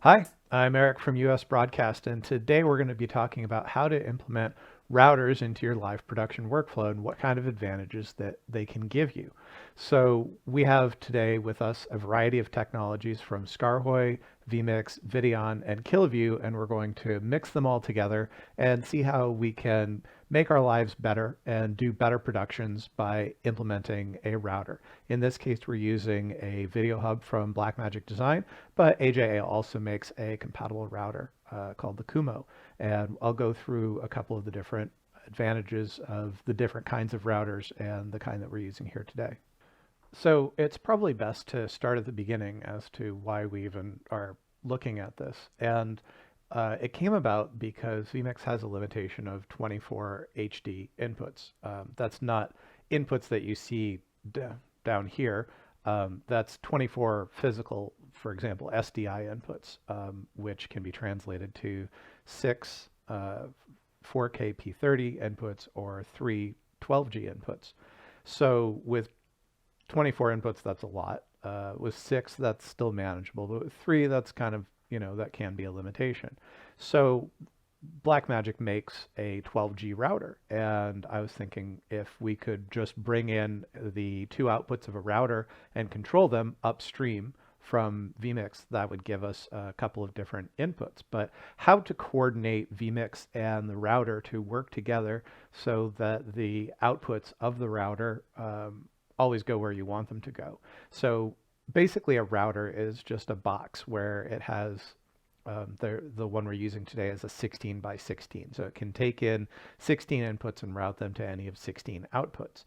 Hi, I'm Eric from US Broadcast, and today we're going to be talking about how to implement routers into your live production workflow and what kind of advantages that they can give you. So we have today with us a variety of technologies from Skaarhoj, vMix, Videon, and KiloView, and we're going to mix them all together and see how we can make our lives better and do better productions by implementing a router. In this case, we're using a video hub from Blackmagic Design, but AJA also makes a compatible router called the Kumo. And I'll go through a couple of the different advantages of the different kinds of routers and the kind that we're using here today. So it's probably best to start at the beginning as to why we even are looking at this. And it came about because vMix has a limitation of 24 HD inputs. That's not inputs that you see down here. That's 24 physical, for example, SDI inputs, which can be translated to 6 4K P30 inputs or 3 12G inputs. So with 24 inputs, that's a lot. With 6, that's still manageable. But with 3, that's kind of, that can be a limitation. So Blackmagic makes a 12G router, and I was thinking if we could just bring in the 2 outputs of a router and control them upstream from vMix, that would give us a couple of different inputs. But how to coordinate vMix and the router to work together so that the outputs of the router always go where you want them to go. So basically a router is just a box where it has the one we're using today is a 16 by 16. So it can take in 16 inputs and route them to any of 16 outputs.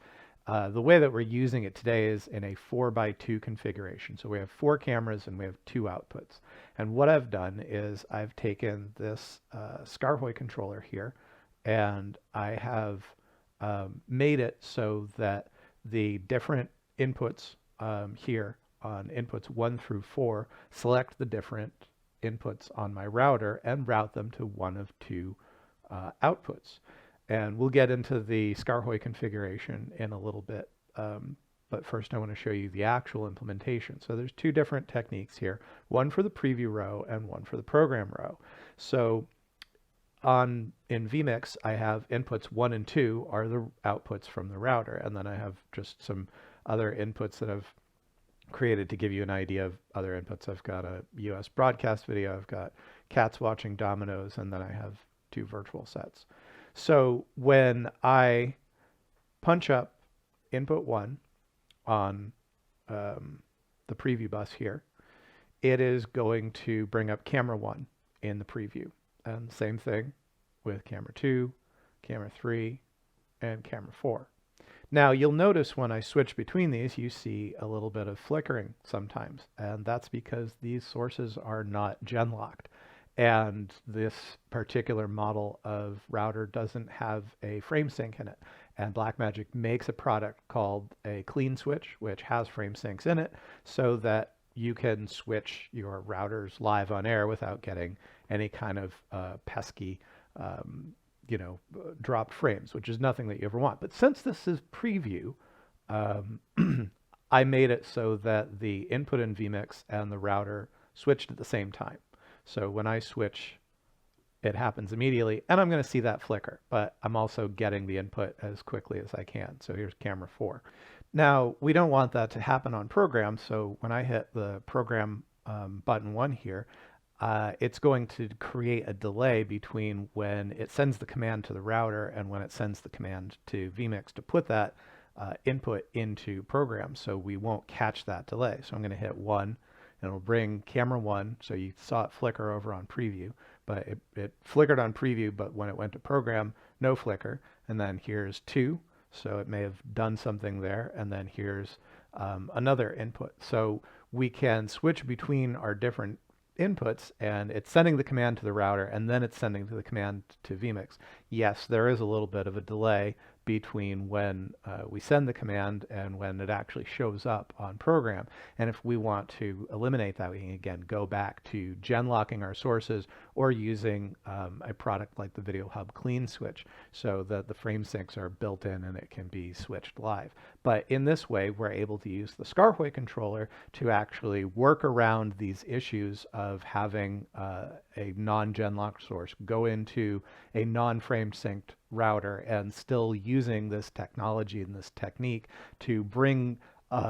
The way that we're using it today is in a 4 by 2 configuration. So we have 4 cameras and we have 2 outputs. And what I've done is I've taken this Skaarhoj controller here and I have made it so that the different inputs here on inputs 1 through 4 select the different inputs on my router and route them to one of 2 outputs. And we'll get into the Skaarhoj configuration in a little bit, but first I want to show you the actual implementation. So there's 2 different techniques here, one for the preview row and one for the program row. So in vMix, I have inputs 1 and 2 are the outputs from the router, and then I have just some other inputs that I've created to give you an idea of other inputs. I've got a US broadcast video, I've got cats watching dominoes, and then I have 2 virtual sets. So when I punch up input 1 on the preview bus here, it is going to bring up camera 1 in the preview. And same thing with camera 2, camera 3, and camera 4. Now you'll notice when I switch between these, you see a little bit of flickering sometimes, and that's because these sources are not gen locked. And this particular model of router doesn't have a frame sync in it. And Blackmagic makes a product called a clean switch, which has frame syncs in it, so that you can switch your routers live on air without getting any kind of pesky dropped frames, which is nothing that you ever want. But since this is preview, I made it so that the input in vMix and the router switched at the same time. So when I switch, it happens immediately, and I'm going to see that flicker, but I'm also getting the input as quickly as I can. So here's camera 4. Now, we don't want that to happen on program, so when I hit the program button 1 here, it's going to create a delay between when it sends the command to the router and when it sends the command to vMix to put that input into program, so we won't catch that delay. So I'm going to hit 1, and it'll bring camera 1, so you saw it flicker over on preview, but it flickered on preview, but when it went to program, no flicker. And then here's 2, so it may have done something there, and then here's another input. So we can switch between our different inputs, and it's sending the command to the router, and then it's sending the command to vMix. Yes, there is a little bit of a delay between when we send the command and when it actually shows up on program. And if we want to eliminate that, we can again go back to gen locking our sources or using a product like the Video Hub Clean Switch, so that the frame syncs are built in and it can be switched live. But in this way, we're able to use the Skaarhoj controller to actually work around these issues of having a non-genlock source go into a non-frame synced router and still using this technology and this technique to bring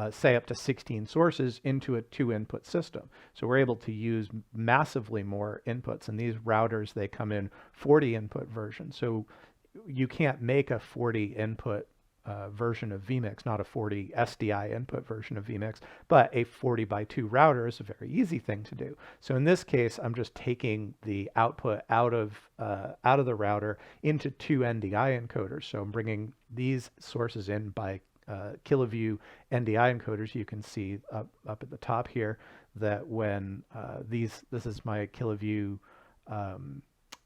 say up to 16 sources into a 2-input system. So we're able to use massively more inputs, and these routers, they come in 40 input versions. So you can't make a 40 input version of vMix, not a 40 SDI input version of vMix, but a 40 by 2 router is a very easy thing to do. So in this case, I'm just taking the output out of the router into 2 NDI encoders. So I'm bringing these sources in by kiloview NDI encoders. You can see up at the top here that when this is my kiloview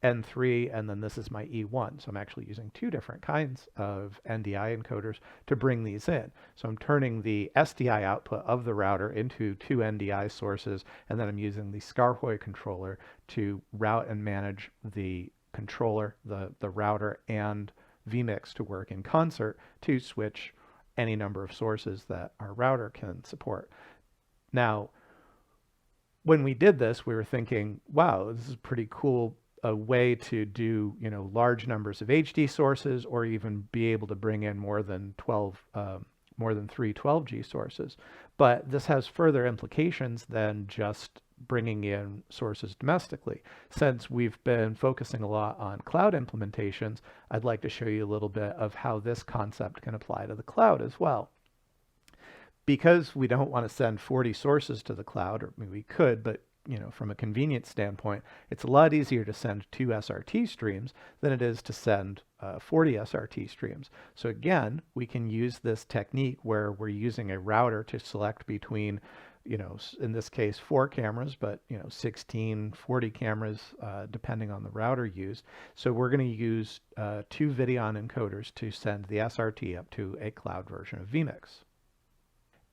N3, and then this is my E1. So I'm actually using 2 different kinds of NDI encoders to bring these in. So I'm turning the SDI output of the router into 2 NDI sources, and then I'm using the Skaarhoj controller to route and manage the controller, the router, and vMix to work in concert to switch any number of sources that our router can support. Now, when we did this, we were thinking, wow, this is pretty cool, a way to do, large numbers of HD sources, or even be able to bring in more than 3 12G sources. But this has further implications than just bringing in sources domestically. Since we've been focusing a lot on cloud implementations, I'd like to show you a little bit of how this concept can apply to the cloud as well. Because we don't want to send 40 sources to the cloud, or maybe we could, but from a convenience standpoint, it's a lot easier to send 2 SRT streams than it is to send 40 SRT streams. So again, we can use this technique where we're using a router to select between, in this case, 4 cameras, but 16, 40 cameras, depending on the router used. So we're going to use 2 Videon encoders to send the SRT up to a cloud version of vMix.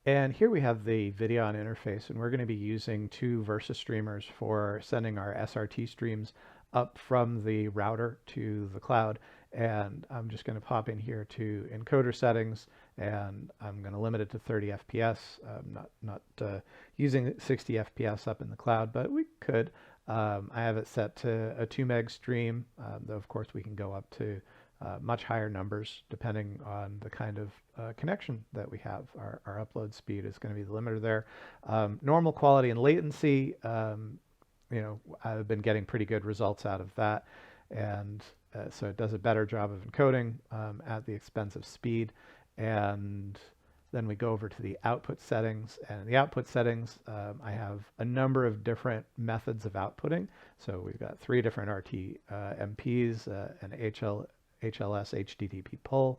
And here we have the Videon interface, and we're going to be using 2 Versa streamers for sending our SRT streams up from the router to the cloud. And I'm just going to pop in here to encoder settings, and I'm going to limit it to 30 FPS. I'm not using 60 FPS up in the cloud, but we could. I have it set to a 2 meg stream, though of course we can go up to much higher numbers depending on the kind of connection that we have. Our upload speed is going to be the limiter there. Normal quality and latency, I've been getting pretty good results out of that, and so it does a better job of encoding at the expense of speed. And then we go over to the output settings, and in the output settings, I have a number of different methods of outputting. So we've got 3 different RT MPs, an HLS HTTP pull,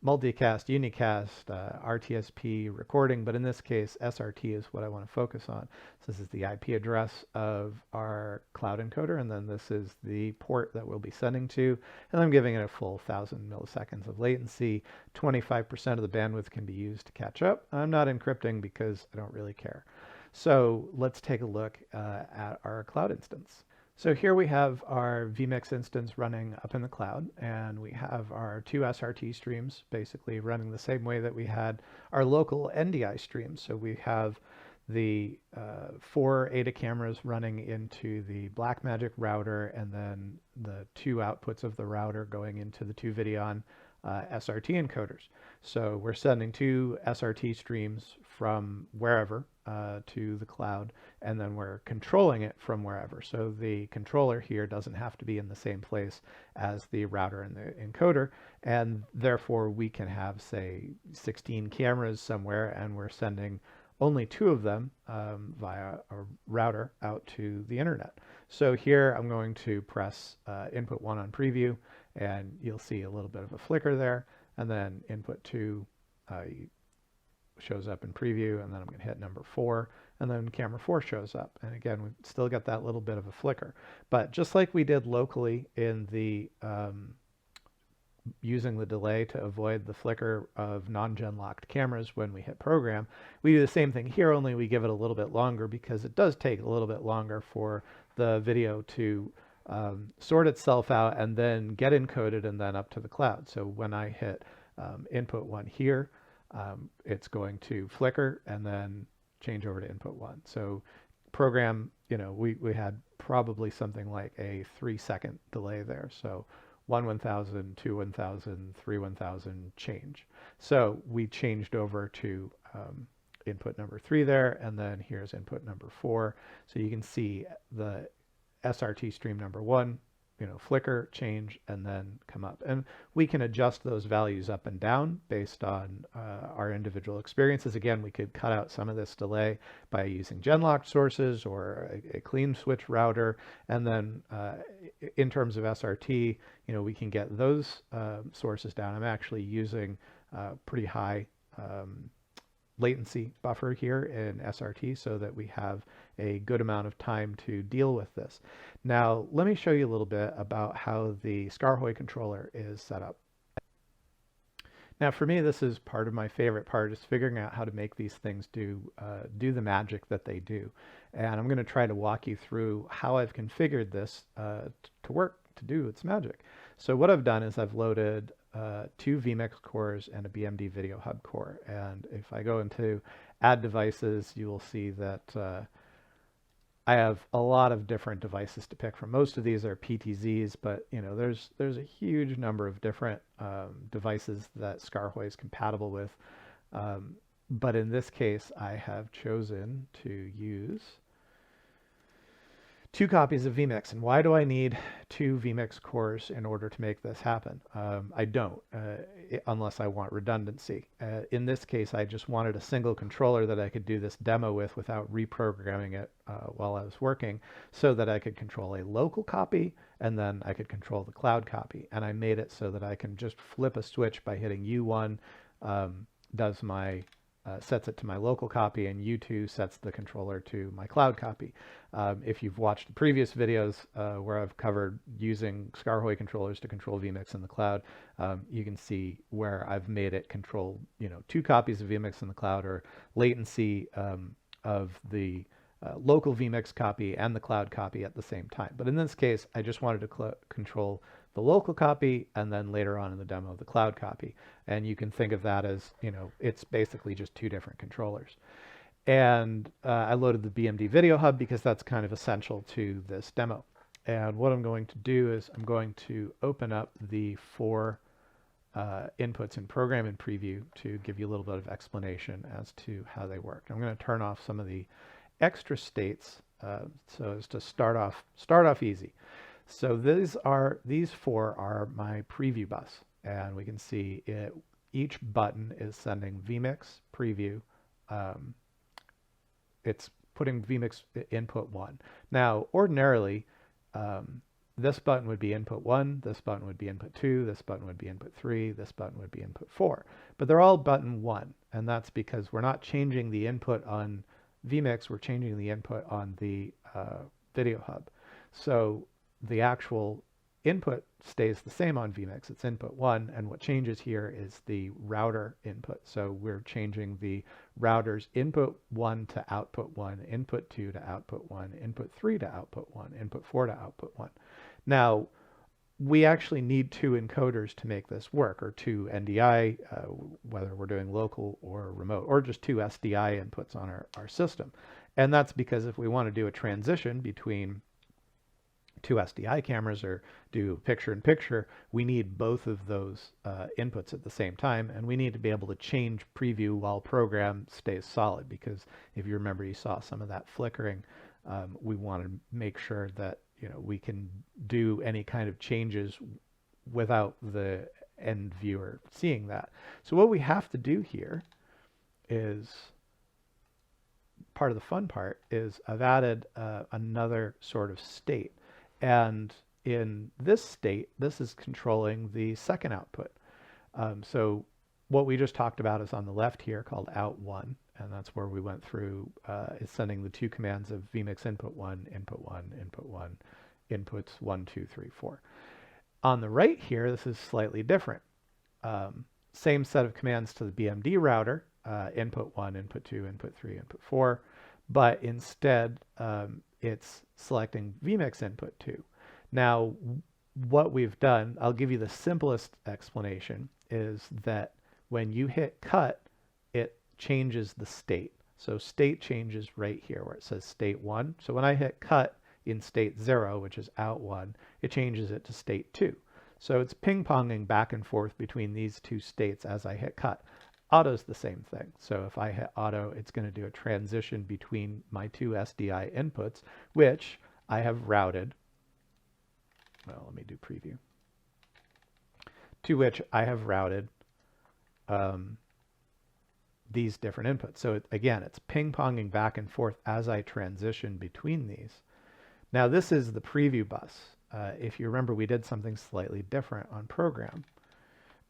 multicast, unicast, RTSP recording, but in this case, SRT is what I want to focus on. So this is the IP address of our cloud encoder, and then this is the port that we'll be sending to, and I'm giving it a full 1,000 milliseconds of latency. 25% of the bandwidth can be used to catch up. I'm not encrypting because I don't really care. So let's take a look at our cloud instance. So here we have our vMix instance running up in the cloud, and we have our 2 SRT streams basically running the same way that we had our local NDI streams. So we have the 4 ADA cameras running into the Blackmagic router, and then the 2 outputs of the router going into the 2 Videon SRT encoders. So we're sending 2 SRT streams from wherever to the cloud, and then we're controlling it from wherever. So the controller here doesn't have to be in the same place as the router and the encoder, and therefore we can have, say, 16 cameras somewhere, and we're sending only 2 of them via a router out to the internet. So here I'm going to press input 1 on preview, and you'll see a little bit of a flicker there, and then input 2 shows up in preview, and then I'm going to hit number 4, and then camera 4 shows up. And again, we've still got that little bit of a flicker. But just like we did locally in the using the delay to avoid the flicker of non-gen locked cameras when we hit program, we do the same thing here, only we give it a little bit longer because it does take a little bit longer for the video to sort itself out and then get encoded and then up to the cloud. So when I hit input 1 here, it's going to flicker and then change over to input 1. So program, we had probably something like a 3-second delay there. So 1 1000, 2 1000, 3 1000 change. So we changed over to input number 3 there, and then here's input number 4. So you can see the SRT stream number 1, flicker, change, and then come up. And we can adjust those values up and down based on our individual experiences. Again, we could cut out some of this delay by using gen-locked sources or a clean switch router. And then in terms of SRT, we can get those sources down. I'm actually using pretty high latency buffer here in SRT so that we have a good amount of time to deal with this. Now, let me show you a little bit about how the Skaarhoj controller is set up. Now, for me, this is part of my favorite part, is figuring out how to make these things do the magic that they do. And I'm going to try to walk you through how I've configured this to work, to do its magic. So what I've done is I've loaded 2 vMix cores and a BMD Video Hub core. And if I go into Add Devices, you will see that I have a lot of different devices to pick from. Most of these are PTZs, but there's a huge number of different devices that Skaarhoj is compatible with. But in this case, I have chosen to use 2 copies of vMix. And why do I need 2 vMix cores in order to make this happen? I don't, unless I want redundancy. In this case, I just wanted a single controller that I could do this demo with without reprogramming it while I was working, so that I could control a local copy and then I could control the cloud copy. And I made it so that I can just flip a switch by hitting U1, does my sets it to my local copy, and U2 sets the controller to my cloud copy. If you've watched the previous videos where I've covered using Skaarhoj controllers to control vMix in the cloud, you can see where I've made it control 2 copies of vMix in the cloud, or latency of the local vMix copy and the cloud copy at the same time. But in this case, I just wanted to control the local copy and then later on in the demo the cloud copy. And you can think of that as, it's basically just 2 different controllers. And I loaded the BMD Video Hub because that's kind of essential to this demo. And what I'm going to do is I'm going to open up the 4 inputs in Program and Preview to give you a little bit of explanation as to how they work. I'm going to turn off some of the extra states so as to start off easy. So these 4 are my preview bus, and we can see each button is sending vMix preview. It's putting vMix input 1. Now, ordinarily, this button would be input 1, this button would be input 2, this button would be input 3, this button would be input 4. But they're all button 1, and that's because we're not changing the input on vMix, we're changing the input on the Video Hub. So the actual input stays the same on vMix, it's input 1, and what changes here is the router input. So we're changing the router's input 1 to output 1, input 2 to output 1, input 3 to output 1, input 4 to output 1. Now, we actually need 2 encoders to make this work, or 2 NDI, whether we're doing local or remote, or just 2 SDI inputs on our system. And that's because if we want to do a transition between 2 SDI cameras or do picture-in-picture, we need both of those inputs at the same time, and we need to be able to change preview while program stays solid, because if you remember, you saw some of that flickering. We want to make sure that we can do any kind of changes without the end viewer seeing that. So what we have to do here is, part of the fun part is I've added another sort of state. And in this state, this is controlling the second output. So what we just talked about is on the left here, called out1, and that's where we went through, is sending the 2 commands of vMix input 1, input 1, input 1, inputs 1, 2, 3, 4. On the right here, this is slightly different. Same set of commands to the BMD router, input 1, input 2, input 3, input 4, but instead, it's selecting vMix input 2. Now, what we've done, I'll give you the simplest explanation, is that when you hit cut, it changes the state. So state changes right here where it says state 1. So when I hit cut in state 0, which is out 1, it changes it to state 2. So it's ping-ponging back and forth between these two states as I hit cut. Auto's the same thing. So if I hit auto, it's going to do a transition between my two SDI inputs, which I have routed. Well, let me do preview. To which I have routed these different inputs. So again, it's ping-ponging back and forth as I transition between these. Now this is the preview bus. If you remember, we did something slightly different on program.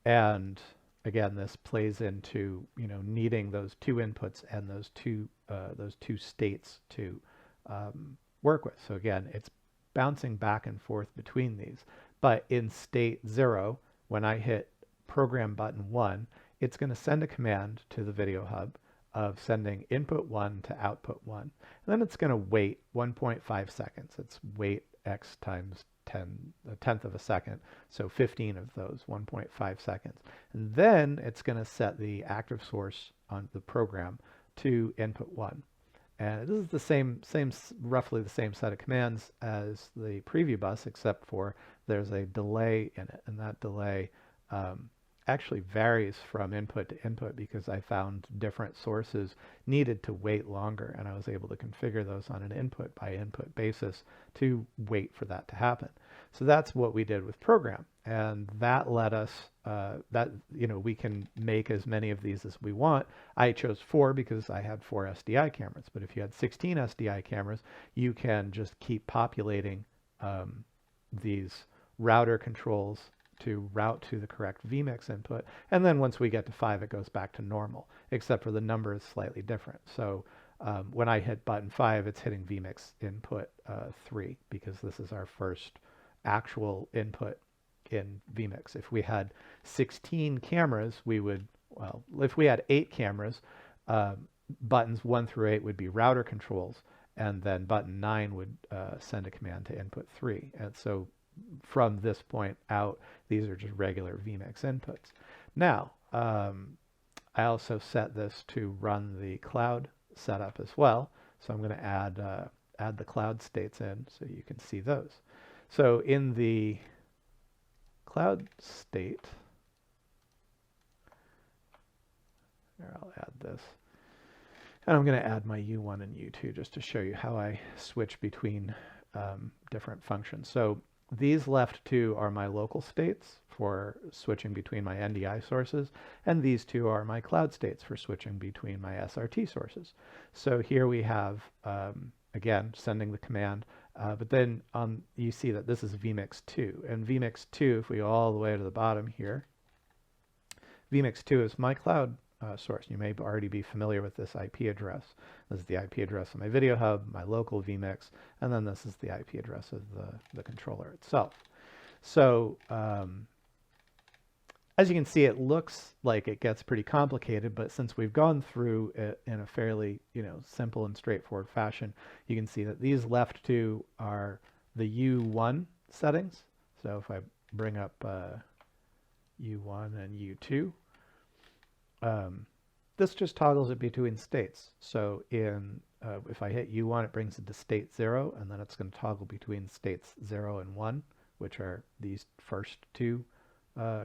And again, this plays into, needing those two inputs and those two states to work with. So again, it's bouncing back and forth between these. But in state 0, when I hit program button 1, it's going to send a command to the video hub of sending input 1 to output 1. And then it's going to wait 1.5 seconds. It's wait x times 10, a tenth of a second, so 15 of those, 1.5 seconds. And then it's going to set the active source on the program to input 1. And this is the same, roughly the same set of commands as the preview bus, except for there's a delay in it, and that delay actually varies from input to input because I found different sources needed to wait longer, and I was able to configure those on an input by input basis to wait for that to happen. So that's what we did with program, and that let us we can make as many of these as we want. I chose 4 because I had 4 SDI cameras, but if you had 16 SDI cameras, you can just keep populating these router controls to route to the correct vMix input. And then once we get to 5, it goes back to normal, except for the number is slightly different. So when I hit button 5, it's hitting vMix input 3 because this is our first actual input in vMix. If we had 16 cameras, we would, if we had 8 cameras, buttons 1 through 8 would be router controls, and then button 9 would send a command to input 3. And so from this point out, these are just regular vMix inputs. Now, I also set this to run the cloud setup as well. So I'm going to add the cloud states in so you can see those. So in the cloud state, here, I'll add this. And I'm going to add my U1 and U2 just to show you how I switch between different functions. So these left 2 are my local states for switching between my NDI sources, and these 2 are my cloud states for switching between my SRT sources. So here we have, again, sending the command, but then you see that this is vMix 2. And vMix 2, if we go all the way to the bottom here, vMix 2 is my cloud source. You may already be familiar with this IP address. This is the IP address of my video hub, my local vMix, and then this is the IP address of the controller itself. So as you can see, it looks like it gets pretty complicated, but since we've gone through it in a fairly simple and straightforward fashion, you can see that these left 2 are the U1 settings. So if I bring up U1 and U2, this just toggles it between states. So if I hit U1, it brings it to state 0, and then it's going to toggle between states 0 and 1, which are these first 2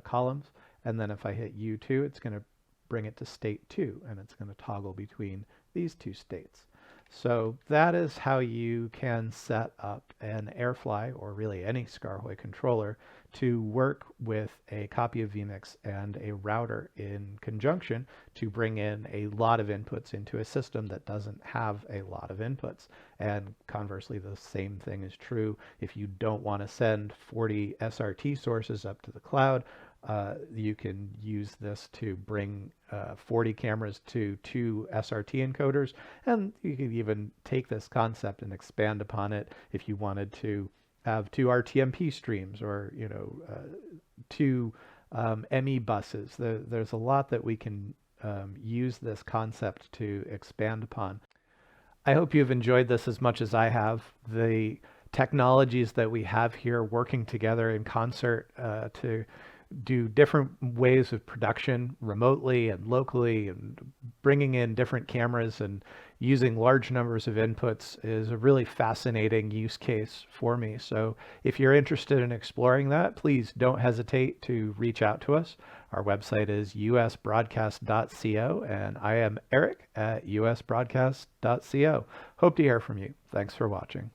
columns. And then if I hit U2, it's going to bring it to state 2, and it's going to toggle between these 2 states. So that is how you can set up an AirFly, or really any Skaarhoj controller, to work with a copy of vMix and a router in conjunction to bring in a lot of inputs into a system that doesn't have a lot of inputs. And conversely, the same thing is true if you don't want to send 40 SRT sources up to the cloud. You can use this to bring 40 cameras to 2 SRT encoders, and you could even take this concept and expand upon it if you wanted to have 2 RTMP streams, or 2 ME buses. There's a lot that we can use this concept to expand upon. I hope you've enjoyed this as much as I have. The technologies that we have here working together in concert to do different ways of production remotely and locally, and bringing in different cameras and using large numbers of inputs is a really fascinating use case for me. So if you're interested in exploring that, please don't hesitate to reach out to us. Our website is usbroadcast.co, and I am Eric at usbroadcast.co. Hope to hear from you. Thanks for watching.